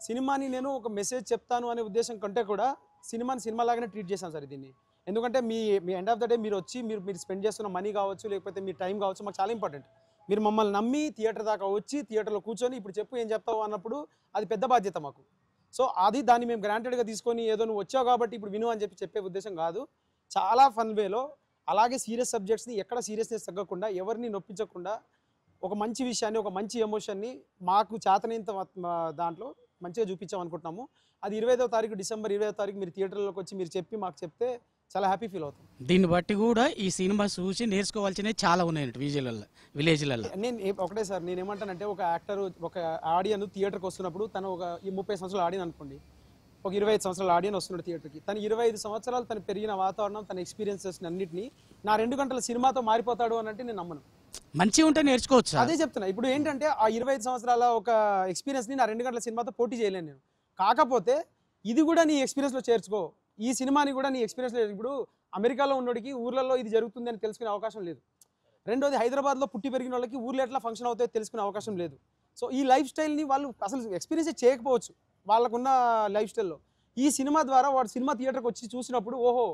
Speaker 2: సినిమాని నేను ఒక మెసేజ్ చెప్తాను అనే ఉద్దేశం కంటే కూడా సినిమాని సినిమా లాగానే ట్రీట్ చేశాను సార్ దీన్ని. ఎందుకంటే మీ ఎండ్ ఆఫ్ ద డే మీరు వచ్చి మీరు స్పెండ్ చేస్తున్న మనీ కావచ్చు, లేకపోతే మీ టైం కావచ్చు, మాకు చాలా ఇంపార్టెంట్. మీరు మమ్మల్ని నమ్మి థియేటర్ దాకా వచ్చి థియేటర్లో కూర్చొని ఇప్పుడు చెప్పు ఏం చెప్తావు అన్నప్పుడు అది పెద్ద బాధ్యత మాకు. సో దాన్ని మేము గ్రాంటెడ్గా తీసుకొని ఏదో నువ్వు వచ్చావు కాబట్టి ఇప్పుడు విను అని చెప్పే ఉద్దేశం కాదు. చాలా ఫన్ వేలో అలాగే సీరియస్ సబ్జెక్ట్స్ని ఎక్కడ సీరియస్నెస్ తగ్గకుండా, ఎవరిని నొప్పించకుండా ఒక మంచి విషయాన్ని, ఒక మంచి ఎమోషన్ని మాకు చేతనైనంత దాంట్లో మంచిగా చూపించాం అనుకుంటున్నాము. అది 25వ తారీఖు డిసెంబర్ 25వ తారీఖు మీరు థియేటర్లోకి వచ్చి మీరు చెప్పి మాకు చెప్తే చాలా హ్యాపీ ఫీల్ అవుతాం.
Speaker 1: దీన్ని బట్టి కూడా ఈ సినిమా చూసి నేర్చుకోవాల్సినవి చాలా ఉన్నాయంట విలేజ్లలో.
Speaker 2: నేను ఒకటే సార్, నేను ఏమంటానంటే ఒక యాక్టర్, ఒక ఆడియన్ థియేటర్కి వస్తున్నప్పుడు తను ఒక 30 సంవత్సరాల ఆడియన్ అనుకోండి, ఒక 25 సంవత్సరాల ఆడియన్ వస్తున్నాడు థియేటర్కి. తను 25 సంవత్సరాలు తను పెరిగిన వాతావరణం, తన ఎక్స్పీరియన్సెస్ అన్నింటినీ నా 2 గంటల సినిమాతో మారిపోతాడు అని అంటే నేను నమ్మను.
Speaker 1: మంచిగా ఉంటే నేర్చుకోవచ్చు.
Speaker 2: అదే చెప్తున్నా. ఇప్పుడు ఏంటంటే ఆ 25 సంవత్సరాల ఒక ఎక్స్పీరియన్స్ని నా 2 గంటల సినిమాతో పోటీ చేయలేను నేను. కాకపోతే ఇది కూడా నీ ఎక్స్పీరియన్స్లో చేర్చుకో, ఈ సినిమాని కూడా నీ ఎక్స్పీరియన్స్లో. ఇప్పుడు అమెరికాలో ఉన్నోడికి ఊర్లలో ఇది జరుగుతుంది అని తెలుసుకునే అవకాశం లేదు. రెండోది హైదరాబాద్లో పుట్టి పెరిగిన వాళ్ళకి ఊర్లో ఎట్లా ఫంక్షన్ అవుతాయో తెలుసుకునే అవకాశం లేదు. సో ఈ లైఫ్ స్టైల్ని వాళ్ళు అసలు ఎక్స్పీరియన్స్ చేయకపోవచ్చు వాళ్ళకున్న లైఫ్ స్టైల్లో. ఈ సినిమా ద్వారా వాడు సినిమా థియేటర్కి వచ్చి చూసినప్పుడు ఓహో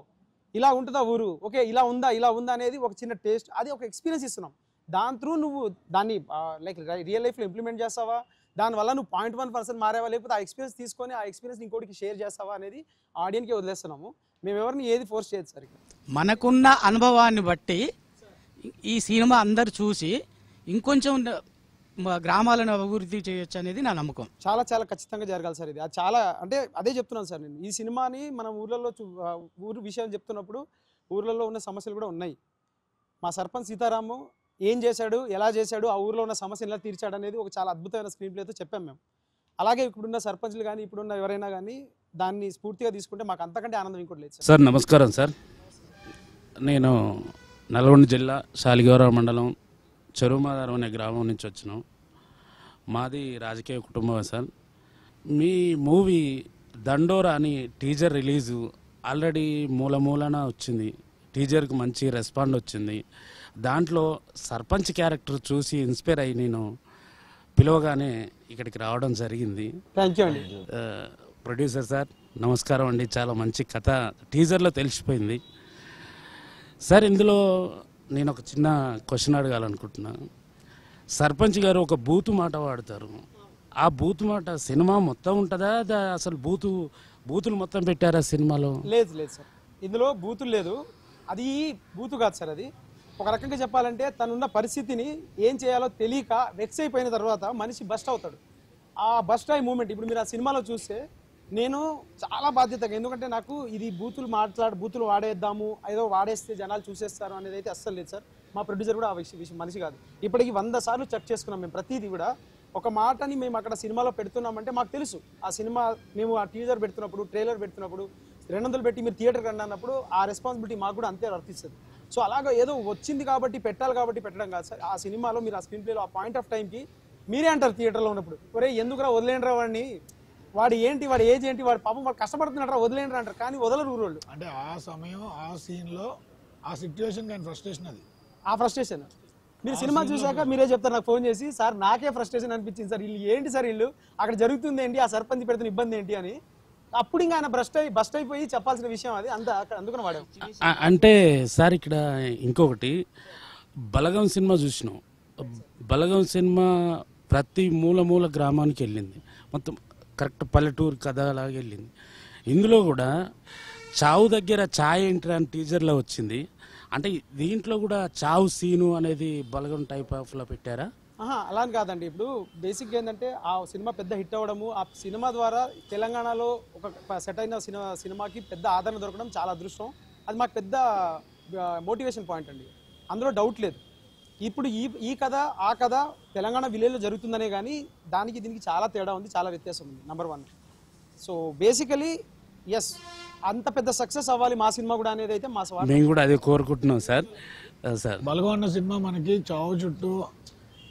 Speaker 2: ఇలా ఉంటుందా ఊరు, ఓకే ఇలా ఉందా అనేది ఒక చిన్న టేస్ట్, అది ఒక ఎక్స్పీరియన్స్ ఇస్తున్నాం. దాని త్రూ నువ్వు దాన్ని లైక్ రియల్ లైఫ్లో ఇంప్లిమెంట్ చేస్తావా, దానివల్ల నువ్వు 0.1% మారావా, లేకపోతే ఆ ఎక్స్పీరియన్స్ తీసుకొని ఆ ఎక్స్పీరియన్స్ ఇంకోటికి షేర్ చేస్తావా అనేది ఆడియన్కే వదిలేస్తున్నాము. మేము ఎవరిని ఏది ఫోర్స్ చేయదు సార్ ఇక్కడ.
Speaker 8: మనకున్న అనుభవాన్ని బట్టి ఈ సినిమా అందరు చూసి ఇంకొంచెం గ్రామాలను అభివృద్ధి చేయొచ్చు అనేది నా నమ్మకం.
Speaker 2: చాలా చాలా ఖచ్చితంగా జరగాలి సార్ ఇది. అది చాలా అంటే అదే చెప్తున్నాను సార్ నేను. ఈ సినిమాని మనం ఊర్లలో ఊరు విషయం చెప్తున్నప్పుడు ఊర్లలో ఉన్న సమస్యలు కూడా ఉన్నాయి. మా సర్పంచ్ సీతారాము ఏం చేశాడు, ఎలా చేశాడు, ఆ ఊర్లో ఉన్న సమస్యలు ఎలా తీర్చాడు అనేది ఒక చాలా అద్భుతమైన స్క్రీన్ ప్లేతో చెప్పాం మేము. అలాగే ఇప్పుడున్న సర్పంచ్లు కానీ ఇప్పుడున్న ఎవరైనా కానీ దాన్ని స్ఫూర్తిగా తీసుకుంటే మాకు అంతకంటే ఆనందం ఇంకోటి లేదు
Speaker 9: సార్. నమస్కారం సార్. నేను నల్గొండ జిల్లా శాలిగౌరవ మండలం చెరువుమాదారం అనే గ్రామం నుంచి వచ్చినాం. మాది రాజకీయ కుటుంబం సార్. మీ మూవీ దండోరా అని టీజర్ రిలీజు ఆల్రెడీ మూలన వచ్చింది. టీజర్కి మంచి రెస్పాండ్ వచ్చింది. దాంట్లో సర్పంచ్ క్యారెక్టర్ చూసి ఇన్స్పైర్ అయ్యి నేను పిలవగానే ఇక్కడికి రావడం జరిగింది.
Speaker 2: థ్యాంక్ యూ అండి.
Speaker 9: ప్రొడ్యూసర్ సార్ నమస్కారం అండి. చాలా మంచి కథ టీజర్లో తెలిసిపోయింది సార్. ఇందులో నేను ఒక చిన్న క్వశ్చన్ అడగాలనుకుంటున్నాను. సర్పంచ్ గారు ఒక బూతు మాట వాడతారు. ఆ బూతు మాట సినిమా మొత్తం ఉంటుందా? అసలు బూతులు మొత్తం పెట్టారా సినిమాలో?
Speaker 2: లేదు లేదు సార్, ఇందులో బూతులు లేదు. అది బూతు కాదు సార్. అది ఒక రకంగా చెప్పాలంటే తనున్న పరిస్థితిని ఏం చేయాలో తెలియక వెక్స్ అయిపోయిన తర్వాత మనిషి బస్ట్ అవుతాడు. ఆ బస్ట్ అయ్యే మూమెంట్ ఇప్పుడు మీరు ఆ సినిమాలో చూస్తే నేను చాలా బాధ్యతగా, ఎందుకంటే నాకు ఇది బూతులు వాడేద్దాము, ఏదో వాడేస్తే జనాలు చూసేస్తారు అనేది అయితే అస్సలు లేదు సార్. మా ప్రొడ్యూసర్ కూడా ఆ విషయం మనిషి కాదు. ఇప్పటికి 100 సార్లు చెక్ చేసుకున్నాం మేము. ప్రతిదీ కూడా ఒక మాటని మేము అక్కడ సినిమాలో పెడుతున్నామంటే మాకు తెలుసు ఆ సినిమా మేము ఆ టీజర్ పెడుతున్నప్పుడు, ట్రైలర్ పెడుతున్నప్పుడు 200 పెట్టి మీరు థియేటర్కి రండి అన్నప్పుడు ఆ రెస్పాన్సిబిలిటీ మాకు కూడా అంతే వర్తిస్తుంది. సో అలాగా ఏదో వచ్చింది కాబట్టి పెట్టాలి కాబట్టి పెట్టడం కాదు సార్. ఆ సినిమాలో మీరు ఆ స్క్రీన్ ప్లేలో ఆ పాయింట్ ఆఫ్ టైంకి మీరే అంటారు థియేటర్లో ఉన్నప్పుడు, ఒరే ఎందుకురా వదిలేండ్రా వాడిని, వాడి ఏంటి, వాడి ఏజ్ ఏంటి, వాడి పాపం వాడు కష్టపడుతున్నాడు, వదిలేండ్రా అంటారు. కానీ వదలరు ఊరోళ్ళు.
Speaker 3: అంటే ఆ సమయం ఆ సీన్లో ఆ సిచ్యువేషన్ కానీ ఫ్రస్ట్రేషన్, అది
Speaker 2: ఆ ఫ్రస్ట్రేషన్ మీరు సినిమా చూసాక మీరే చెప్తారు నాకు ఫోన్ చేసి, సార్ నాకే ఫ్రస్ట్రేషన్ అనిపించింది సార్, వీళ్ళు ఏంటి సార్, వీళ్ళు అక్కడ జరుగుతుంది ఏంటి, ఆ సర్పంచ్ పెడుతున్న ఇబ్బంది ఏంటి అని. అప్పుడు ఇంకా ఆయన బస్ట్ అయిపోయి చెప్పాల్సిన విషయం అది అంతా అందుకని వాడాం.
Speaker 9: అంటే సార్ ఇక్కడ ఇంకొకటి, బలగం సినిమా చూసినాం. బలగం సినిమా ప్రతి మూల గ్రామానికి వెళ్ళింది, మొత్తం కరెక్ట్ పల్లెటూరు కథ అలాగే వెళ్ళింది. ఇందులో కూడా చావు దగ్గర ఛాయ్ ఎంట్రీ అని టీజర్లో వచ్చింది. అంటే దీంట్లో కూడా చావు సీను అనేది బలగం టైప్ ఆఫ్లో పెట్టారా?
Speaker 2: అలా అని కాదండి. ఇప్పుడు బేసిక్గా ఏంటంటే ఆ సినిమా పెద్ద హిట్ అవ్వడము, ఆ సినిమా ద్వారా తెలంగాణలో ఒక సెట్ అయిన సినిమాకి పెద్ద ఆదరణ దొరకడం చాలా అదృష్టం. అది మాకు పెద్ద మోటివేషన్ పాయింట్ అండి, అందులో డౌట్ లేదు. ఇప్పుడు ఈ కథ ఆ కథ తెలంగాణ విలేజ్లో జరుగుతుందనే కానీ దానికి దీనికి చాలా తేడా ఉంది, చాలా వ్యత్యాసం ఉంది. నెంబర్ 1. సో బేసికలీ ఎస్, అంత పెద్ద సక్సెస్ అవ్వాలి మా సినిమా కూడా అనేది అయితే మా సవాల్.
Speaker 9: మేము కూడా అదే కోరుకుంటున్నాం సార్.
Speaker 3: బలగొండ సినిమా మనకి చావు చుట్టూ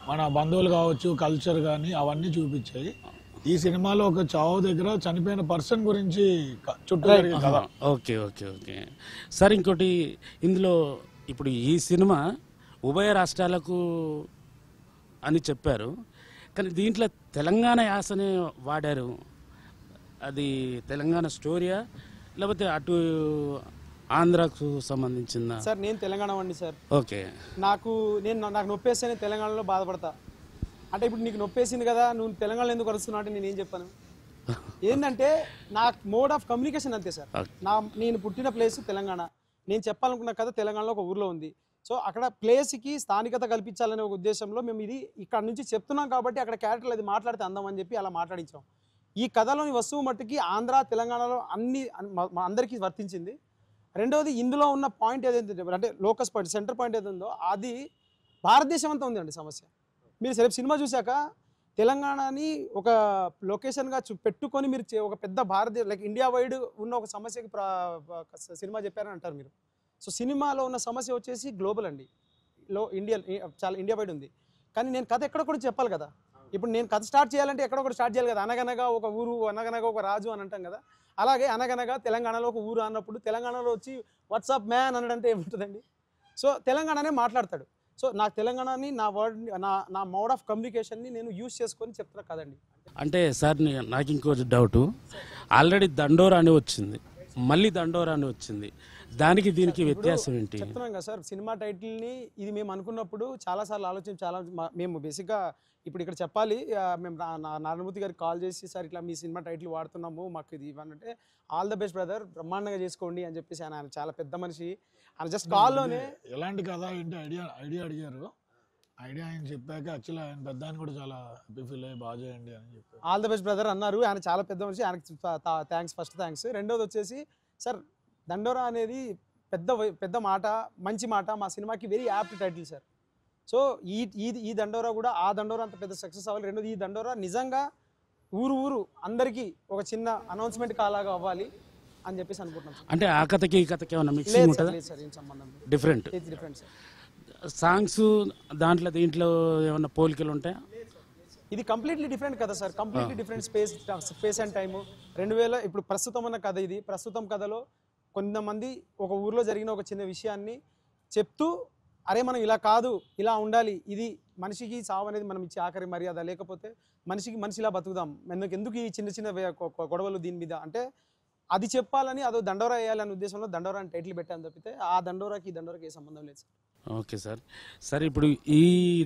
Speaker 3: మన బంధువులు కావచ్చు, కల్చర్ కానీ అవన్నీ చూపించాయి. ఈ సినిమాలో ఒక చావు దగ్గర చనిపోయిన పర్సన్ గురించి చుట్టూ కదా.
Speaker 9: Okay okay okay sir. ఇంకోటి ఇందులో ఇప్పుడు ఈ సినిమా ఉభయ రాష్ట్రాలకు అని చెప్పారు, కానీ దీంట్లో తెలంగాణ యాసనే వాడారు. అది తెలంగాణ స్టోరీయా లేకపోతే అటు ఆంధ్రాకు సంబంధించిందా?
Speaker 2: సార్ నేను తెలంగాణ వాడిని సార్.
Speaker 9: ఓకే.
Speaker 2: నాకు నొప్పేస్తే నేను తెలంగాణలో బాధపడతా. అంటే ఇప్పుడు నీకు నొప్పేసింది కదా, నువ్వు తెలంగాణలో ఎందుకు వస్తున్నావు అంటే నేను ఏం చెప్పాను? ఏంటంటే నా మోడ్ ఆఫ్ కమ్యూనికేషన్ అంతే సార్. నేను పుట్టిన ప్లేస్ తెలంగాణ, నేను చెప్పాలనుకున్న కథ తెలంగాణలో ఒక ఊర్లో ఉంది. సో అక్కడ ప్లేస్కి స్థానికత కల్పించాలనే ఒక ఉద్దేశంలో మేము ఇది ఇక్కడ నుంచి చెప్తున్నాం కాబట్టి అక్కడ క్యారెక్టర్లు అది మాట్లాడితే అందం అని చెప్పి అలా మాట్లాడించాం. ఈ కథలోని వస్తువు మట్టుకి ఆంధ్ర తెలంగాణలో అందరికీ వర్తించింది. రెండవది ఇందులో ఉన్న పాయింట్ ఏదైతే అంటే లోకస్ పాయింట్, సెంటర్ పాయింట్ ఏదైందో అది భారతదేశం అంతా ఉందండి సమస్య. మీరు రేపు సినిమా చూశాక తెలంగాణని ఒక లొకేషన్గా పెట్టుకొని మీరు ఒక పెద్ద భారతదేశ లైక్ ఇండియా వైడ్ ఉన్న ఒక సమస్యకి సినిమా చెప్పారని అంటారు మీరు. సో సినిమాలో ఉన్న సమస్య వచ్చేసి గ్లోబల్ అండి, చాలా ఇండియా వైడ్ ఉంది. కానీ నేను కథ ఎక్కడ కూడా చెప్పాలి కదా. ఇప్పుడు నేను కథ స్టార్ట్ చేయాలంటే ఎక్కడ కూడా స్టార్ట్ చేయాలి కదా. అనగనగా ఒక ఊరు, అనగనగా ఒక రాజు అని అంటాం కదా. అలాగే అనగనగా తెలంగాణలో ఒక ఊరు అన్నప్పుడు తెలంగాణలో వచ్చి వాట్సాప్ మ్యాన్ అనడంటే ఏముంటుందండి? సో తెలంగాణనే మాట్లాడతాడు. సో నా తెలంగాణని నా వర్డ్ నా మోడ్ ఆఫ్ కమ్యూనికేషన్ని నేను యూజ్ చేసుకొని చెప్తున్నా కదండి.
Speaker 9: అంటే సార్ నాకు ఇంకో డౌట్, ఆల్రెడీ దండోరా అని వచ్చింది, మళ్ళీ దండోరా అని వచ్చింది. దానికి దీనికి వ్యత్యాసం ఏంటి?
Speaker 2: చెప్తున్నాం కదా సార్, సినిమా టైటిల్ని ఇది మేము అనుకున్నప్పుడు చాలాసార్లు ఆలోచించి మేము బేసిక్గా ఇప్పుడు ఇక్కడ చెప్పాలి, మేము నారాయణమూర్తి గారికి కాల్ చేసి సార్ ఇట్లా మీ సినిమా టైటిల్ వాడుతున్నాము, మాకు ఇది ఇవ్వనంటే ఆల్ ద బెస్ట్ బ్రదర్, బ్రహ్మాండంగా చేసుకోండి అని చెప్పేసి ఆయన చాలా పెద్ద మనిషి, ఆయన జస్ట్ కాల్లోనే
Speaker 3: ఎలాంటి కథ ఏంటి ఐడియా అడిగారు. ఐడియా ఆయన చెప్పాక యాక్చువల్లీ ఆయన పెద్ద ఆయన కూడా చాలా హ్యాపీ ఫీల్ అయ్యి బాగా చేయండి అని చెప్పి
Speaker 2: ఆల్ ద బెస్ట్ బ్రదర్ అన్నారు. ఆయన చాలా పెద్ద మనిషి, ఆయనకి ఫస్ట్ థ్యాంక్స్. రెండోది వచ్చేసి సార్ దండోరా అనేది పెద్ద మాట, మంచి మాట, మా సినిమాకి very apt title sir. So ఈ దండోరా కూడా ఆ దండోరా అంత పెద్ద సక్సెస్ అవ్వాలి. రెండోది ఈ దండోరా నిజంగా ఊరు అందరికీ ఒక చిన్న అనౌన్స్మెంట్ కాలాగా అవ్వాలి అని చెప్పేసి అనుకుంటున్నాం.
Speaker 9: అంటే ఆ కథకి ఈ కథకి ఏమైనా మిక్సింగ్ ఉంటుందా?
Speaker 2: లేదు సార్, ఏం సంబంధం లేదు,
Speaker 9: డిఫరెంట్
Speaker 2: సార్.
Speaker 9: సాంగ్స్ దీంట్లో ఏమైనా పోలికలు ఉంటాయా?
Speaker 2: ఇది కంప్లీట్లీ డిఫరెంట్ కదా sir, completely different space and time. 2000 ఇప్పుడు ప్రస్తుతం ఉన్న కథ ఇది. ప్రస్తుతం కథలో కొంతమంది ఒక ఊర్లో జరిగిన ఒక చిన్న విషయాన్ని చెప్తూ, అరే మనం ఇలా కాదు, ఇలా ఉండాలి, ఇది మనిషికి సావు అనేది మనం ఇచ్చే ఆఖరి మర్యాద, లేకపోతే మనిషిలా బతుకుదాం, ఎందుకు ఈ చిన్న గొడవలు దీని మీద అంటే అది చెప్పాలని, అదో దండోరా వేయాలనే ఉద్దేశంలో దండోరా అని టైటిల్ పెట్టాను తప్పితే ఆ దండోరాకి ఈ దండోరాకి ఏ సంబంధం లేదు సార్.
Speaker 9: Okay sir. సార్ ఇప్పుడు ఈ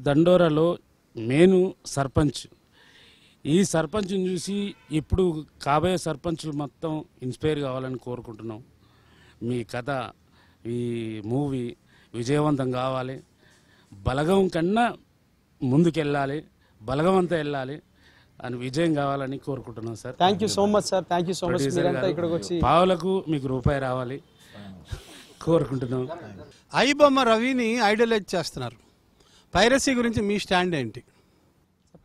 Speaker 9: దండోరాలో మెయిన్ సర్పంచ్, ఈ సర్పంచ్ని చూసి ఇప్పుడు కాబోయే సర్పంచ్లు మొత్తం ఇన్స్పైర్ కావాలని కోరుకుంటున్నాం. మీ కథ, ఈ మూవీ విజయవంతం కావాలి, బలగం కన్నా ముందుకెళ్ళాలి, బలగం అంతా వెళ్ళాలి అని విజయం కావాలని కోరుకుంటున్నాం sir.
Speaker 2: Thank you so much sir, thank you so much. మీరంతా ఇక్కడికి వచ్చి
Speaker 9: పావులకు మీకు రూపాయి రావాలి కోరుకుంటున్నాం.
Speaker 1: ఐబొమ్మ రవిని ఐడలైజ్ చేస్తున్నారు. పైరసీ గురించి మీ స్టాండ్ ఏంటి?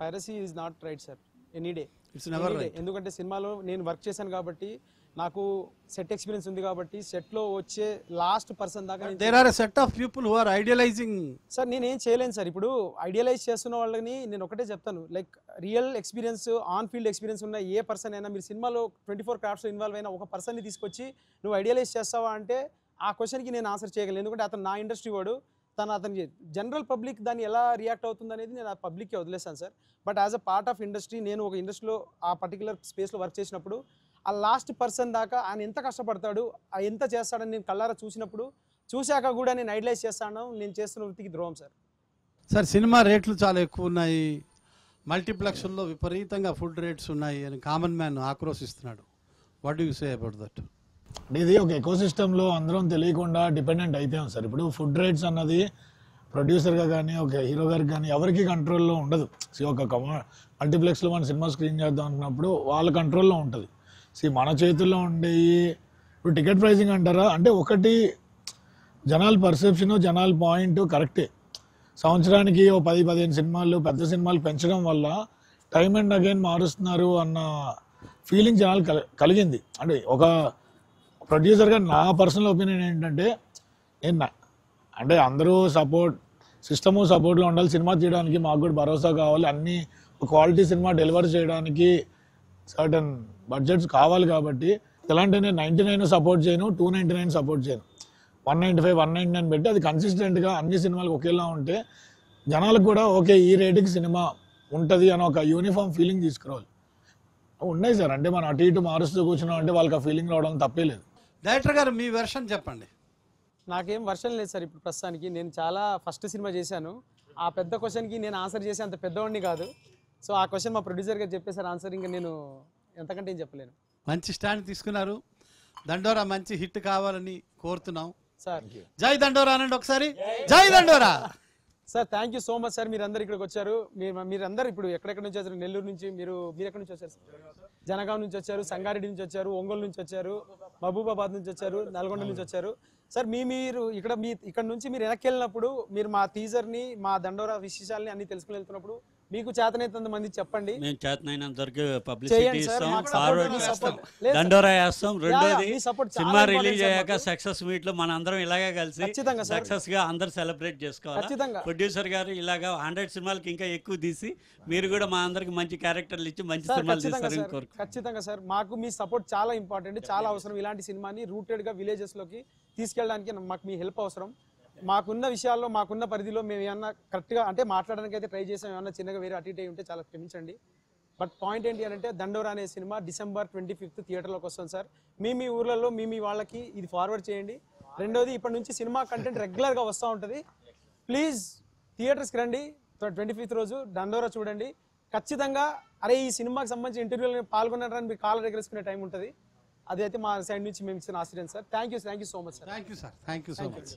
Speaker 2: Piracy is not right sir, any day.
Speaker 1: It's never right.
Speaker 2: ఎందుకంటే సినిమాలో నేను వర్క్ చేశాను కాబట్టి, నాకు సెట్ ఎక్స్పీరియన్స్ ఉంది కాబట్టి, సెట్లో వచ్చే లాస్ట్ పర్సన్ దాకా
Speaker 1: there are a set of people who are idealising.
Speaker 2: Sir నేనేం చేయలేను సార్. ఇప్పుడు ఐడియలైజ్ చేస్తున్న వాళ్ళని నేను ఒకటే చెప్తాను, like real experience, on field experience ఉన్న ఏ పర్సన్ అయినా, మీరు సినిమాలో 24 క్రాఫ్ట్స్లో ఇన్వాల్వ్ అయిన ఒక పర్సన్ని తీసుకొచ్చి నువ్వు ఐడియలైజ్ చేస్తావా అంటే ఆ క్వశ్చన్కి నేను ఆన్సర్ చేయగలను. ఎందుకంటే అతను నా ఇండస్ట్రీ వాడు, అతనికి జనరల్ పబ్లిక్ దాన్ని ఎలా రియాక్ట్ అవుతుంది అనేది నేను ఆ పబ్లిక్కి వదిలేస్తాను sir. But as a part of industry, నేను ఒక ఇండస్ట్రీలో ఆ పర్టికులర్ స్పేస్లో వర్క్ చేసినప్పుడు ఆ లాస్ట్ పర్సన్ దాకా ఆయన ఎంత కష్టపడతాడు, ఎంత చేస్తాడని నేను కళ్ళారా చూశాక కూడా నేను ఐడియలైజ్ చేస్తాను. నేను చేస్తున్న వృత్తికి ద్రోహం సార్.
Speaker 1: సార్ సినిమా రేట్లు చాలా ఎక్కువ ఉన్నాయి, మల్టీప్లెక్స్లో విపరీతంగా ఫుడ్ రేట్స్ ఉన్నాయి అని కామన్ మ్యాన్ ఆక్రోశిస్తున్నాడు. What do you say about that?
Speaker 3: అంటే ఇది ఒక ఎకోసిస్టంలో అందరం తెలియకుండా డిపెండెంట్ అయిపోయాం సార్. ఇప్పుడు ఫుడ్ రేట్స్ అన్నది ప్రొడ్యూసర్గా కానీ, ఒక హీరో గారికి కానీ ఎవరికి కంట్రోల్లో ఉండదు. ఒక మల్టీప్లెక్స్లో మన సినిమా స్క్రీన్ చేద్దాం అనుకున్నప్పుడు వాళ్ళ కంట్రోల్లో ఉంటుంది. మన చేతుల్లో ఉండేవి ఇప్పుడు టికెట్ ప్రైసింగ్ అంటారా అంటే, ఒకటి జనాల పర్సెప్షను, జనాల పాయింట్ కరెక్టే. సంవత్సరానికి 10-15 సినిమాలు, పెద్ద సినిమాలు పెంచడం వల్ల టైమ్ అండ్ అగైన్ మారుస్తున్నారు అన్న ఫీలింగ్ జనాలు కలిగింది. అంటే ఒక ప్రొడ్యూసర్గా నా పర్సనల్ ఒపీనియన్ ఏంటంటే, అంటే అందరూ సిస్టము సపోర్ట్లో ఉండాలి. సినిమా తీయడానికి మాకు కూడా భరోసా కావాలి, అన్ని క్వాలిటీ సినిమా డెలివర్ చేయడానికి సర్టన్ బడ్జెట్స్ కావాలి. కాబట్టి ఎలాంటి నేను 99 సపోర్ట్ చేయను, 299 సపోర్ట్ చేయను, 195, 199 పెట్టి అది కన్సిస్టెంట్గా అన్ని సినిమాలకు ఒకేలా ఉంటే జనాలకు కూడా ఓకే ఈ రేటుకి సినిమా ఉంటుంది అని ఒక యూనిఫామ్ ఫీలింగ్ తీసుకురావాలి. ఉన్నాయి సార్, అంటే మనం అటు ఇటు మారుస్తూ కూర్చున్నాం అంటే వాళ్ళకి ఆ ఫీలింగ్ రావడం తప్పే లేదు.
Speaker 1: డైరెక్టర్ గారు మీ వెర్షన్ చెప్పండి.
Speaker 2: నాకేం వర్షన్ లేదు సార్ ఇప్పుడు ప్రస్తుతానికి. నేను చాలా ఫస్ట్ సినిమా చేశాను, ఆ పెద్ద క్వశ్చన్కి నేను ఆన్సర్ చేసే అంత పెద్దవాడిని కాదు. సో ఆ క్వశ్చన్ మా ప్రొడ్యూసర్ గారు చెప్పేసారు ఆన్సర్, ఇంకా నేను ఎంతకంటే ఏం చెప్పలేను.
Speaker 1: మంచి స్టాండ్ తీసుకున్నారు. దండోరా మంచి హిట్ కావాలని కోరుతున్నాం
Speaker 2: సార్.
Speaker 1: జై దండోరా అనండి ఒకసారి, జై దండోరా.
Speaker 2: Sir thank you so much sir. మీరందరూ ఇక్కడికి వచ్చారు. మీరందరూ ఇప్పుడు ఎక్కడెక్కడ నుంచి వచ్చారు? నెల్లూరు నుంచి, మీరు ఎక్కడి నుంచి వచ్చారు? జనగాం నుంచి వచ్చారు, సంగారెడ్డి నుంచి వచ్చారు, ఒంగోలు నుంచి వచ్చారు, మహబూబాబాద్ నుంచి వచ్చారు, నల్గొండ నుంచి వచ్చారు. సార్ మీరు ఇక్కడ నుంచి మీరు వెనక్కి వెళ్ళినప్పుడు, మీరు మా టీజర్ని, మా దండోరా విశేషాలని అన్ని తెలుసుకుని వెళ్తున్నప్పుడు మీకు చేతనైనంత మంది చెప్పండి.
Speaker 4: మేము చేతనైనంత వరకు పబ్లిసిటీ ఇస్తాం, ఫార్వర్డ్ చేస్తాం, దండోరా వేస్తాం. రెండోది సినిమా రిలీజ్ అయ్యాక సక్సెస్ మీట్ లో మన అందరం ఇలాగే కలిసి సక్సెస్ గా అందరు సెలబ్రేట్ చేసుకోవాలి. ప్రొడ్యూసర్ గారు ఇలాగా 100 సినిమాలకి ఇంకా ఎక్కువ తీసి మీరు కూడా మా అందరికి మంచి క్యారెక్టర్లు ఇచ్చి మంచి సినిమాలు తీస్తారని కోరుకుంటున్నాం.
Speaker 2: ఖచ్చితంగా సార్, మాకు మీ సపోర్ట్ చాలా ఇంపార్టెంట్, చాలా అవసరం. ఇలాంటి సినిమాని రూటెడ్ గా విలేజెస్ లోకి తీసుకెళ్ళడానికి మాకు మీ హెల్ప్ అవసరం. మాకున్న విషయాల్లో, మాకున్న పరిధిలో మేము ఏమన్నా కరెక్ట్గా అంటే మాట్లాడడానికి అయితే ట్రై చేసాం. ఏమన్నా చిన్నగా వేరే అటు ఇటు ఉంటే చాలా క్షమించండి. బట్ పాయింట్ ఏంటి అని అంటే, దండోరా అనే సినిమా December 25th థియేటర్లోకి వస్తుంది సార్. మీ ఊర్లలో మీ వాళ్ళకి ఇది ఫార్వర్డ్ చేయండి. రెండోది ఇప్పటి నుంచి సినిమా కంటెంట్ రెగ్యులర్గా వస్తూ ఉంటుంది. ప్లీజ్ థియేటర్స్కి రండి. 25th రోజు దండోరా చూడండి. ఖచ్చితంగా అరే ఈ సినిమాకి సంబంధించి ఇంటర్వ్యూలో పాల్గొన్నారని మీరు కాలర్ ఎగరేసుకునే టైం ఉంటుంది. అదైతే మా సైడ్ నుంచి మేము ఇచ్చిన ఆశ్చర్యం sir. Thank you so much sir.
Speaker 1: Thank you sir. Thank you so much.